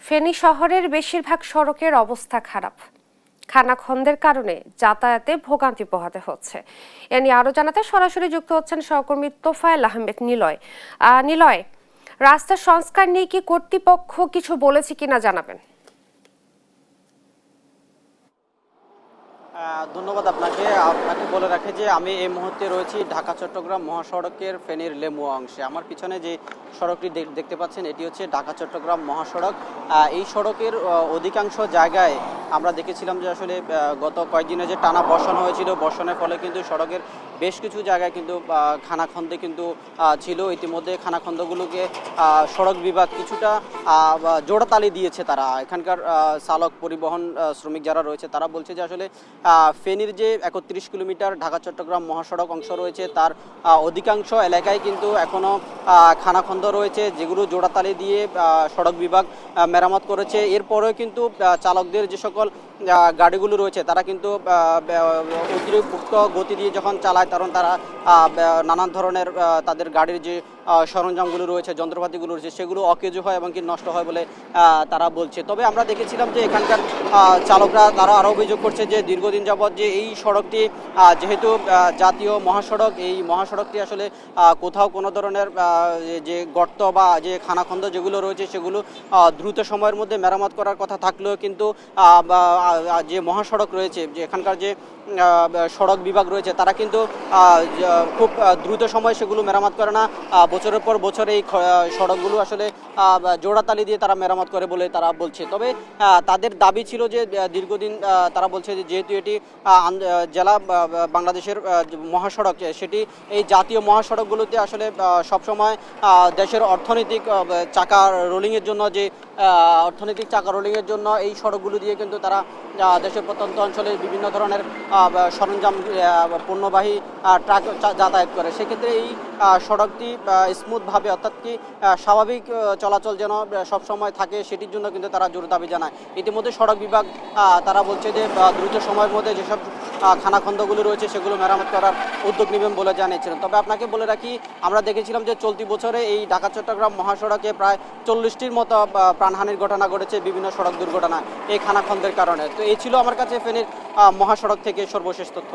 ফেনী শহরের বেশিরভাগ সড়কের অবস্থা খারাপ। খানাখন্দের কারণে যাতায়াতে ভোগান্তি পোহাতে হচ্ছে। এ নিয়ে আরো জানাতে সরাসরি যুক্ত হচ্ছেন সহকর্মী তোফায়েল আহমেদ নিলয়। নিলয়, রাস্তা সংস্কার নিয়ে কি কর্তৃপক্ষ কিছু বলেছে কিনা জানাবেন? ধন্যবাদ আপনাকে বলে রাখি যে আমি এই মুহূর্তে রয়েছি ঢাকা চট্টগ্রাম মহাসড়কের ফেনীর লেমুয়া অংশে। আমার পিছনে যে সড়কটি দেখতে পাচ্ছেন এটি হচ্ছে ঢাকা চট্টগ্রাম মহাসড়ক। এই সড়কের অধিকাংশ জায়গায় আমরা দেখেছিলাম যে আসলে গত কয়েকদিনে যে টানা বর্ষণ হয়েছিল, বর্ষণের ফলে কিন্তু সড়কের বেশ কিছু জায়গায় কিন্তু খানাখন্দে কিন্তু ছিল। ইতিমধ্যে খানাখন্দগুলোকে সড়ক বিভাগ কিছুটা জোড়াতালি দিয়েছে। তারা এখানকার চালক পরিবহন শ্রমিক যারা রয়েছে তারা বলছে যে আসলে ফেনীর যে ৩১ কিলোমিটার ঢাকা চট্টগ্রাম মহাসড়ক অংশ রয়েছে তার অধিকাংশ এলাকায় কিন্তু এখনও খানাখন্দ রয়েছে, যেগুলো জোড়াতালি দিয়ে সড়ক বিভাগ মেরামত করেছে। এরপরেও কিন্তু চালকদের যে সকল গাড়িগুলো রয়েছে তারা কিন্তু অতিরিক্ত গতি দিয়ে যখন চালায় তখন তারা নানান ধরনের তাদের গাড়ির যে সরঞ্জামগুলো রয়েছে, যন্ত্রপাতিগুলো রয়েছে সেগুলো অকেজো হয় এবং কি নষ্ট হয় বলে তারা বলছে। তবে আমরা দেখেছিলাম যে এখানকার চালকরা তারা আরও অভিযোগ করছে যে দীর্ঘদিন যাবৎ যে এই সড়কটি যেহেতু জাতীয় মহাসড়ক, এই মহাসড়কটি আসলে কোথাও কোনো ধরনের যে গর্ত বা যে খানাখন্দ যেগুলো রয়েছে সেগুলো দ্রুত সময়ের মধ্যে মেরামত করার কথা থাকলেও কিন্তু যে মহাসড়ক রয়েছে, যে এখানকার যে সড়ক বিভাগ রয়েছে তারা কিন্তু খুব দ্রুত সময়ে সেগুলো মেরামত করে না। বছরের পর বছর এই সড়কগুলো আসলে জোড়াতালি দিয়ে তারা মেরামত করে বলে তারা বলছে। তবে তাদের দাবি ছিল যে দীর্ঘদিন তারা বলছে যে যেহেতু এটি জেলা বাংলাদেশের মহাসড়ক, সেটি এই জাতীয় মহাসড়কগুলোতে আসলে সবসময় দেশের অর্থনৈতিক চাকা রোলিংয়ের জন্য যে অর্থনৈতিক চাকা রোলিংয়ের জন্য এই সড়কগুলো দিয়ে কিন্তু তারা দেশের প্রত্যন্ত অঞ্চলে বিভিন্ন ধরনের সরঞ্জাম পণ্যবাহী ট্রাক যাতায়াত করে। সেক্ষেত্রে এই সড়কটি স্মুথভাবে অর্থাৎ কি স্বাভাবিক চলাচল যেন সবসময় থাকে সেটির জন্য কিন্তু তারা জোর দাবি জানায়। ইতিমধ্যে সড়ক বিভাগ তারা বলছে যে দ্রুত সময়ের মধ্যে যেসব খানাখন্দগুলো রয়েছে সেগুলো মেরামত করার উদ্যোগ নেবেন বলে জানিয়েছিলেন। তবে আপনাকে বলে রাখি, আমরা দেখেছিলাম যে চলতি বছরে এই ঢাকা চট্টগ্রাম মহাসড়কে প্রায় 40টির মতো প্রাণহানির ঘটনা ঘটেছে বিভিন্ন সড়ক দুর্ঘটনা এই খানাখন্দের কারণে। তো এই ছিল আমার কাছে ফেনীর মহাসড়ক থেকে সর্বশেষ তথ্য।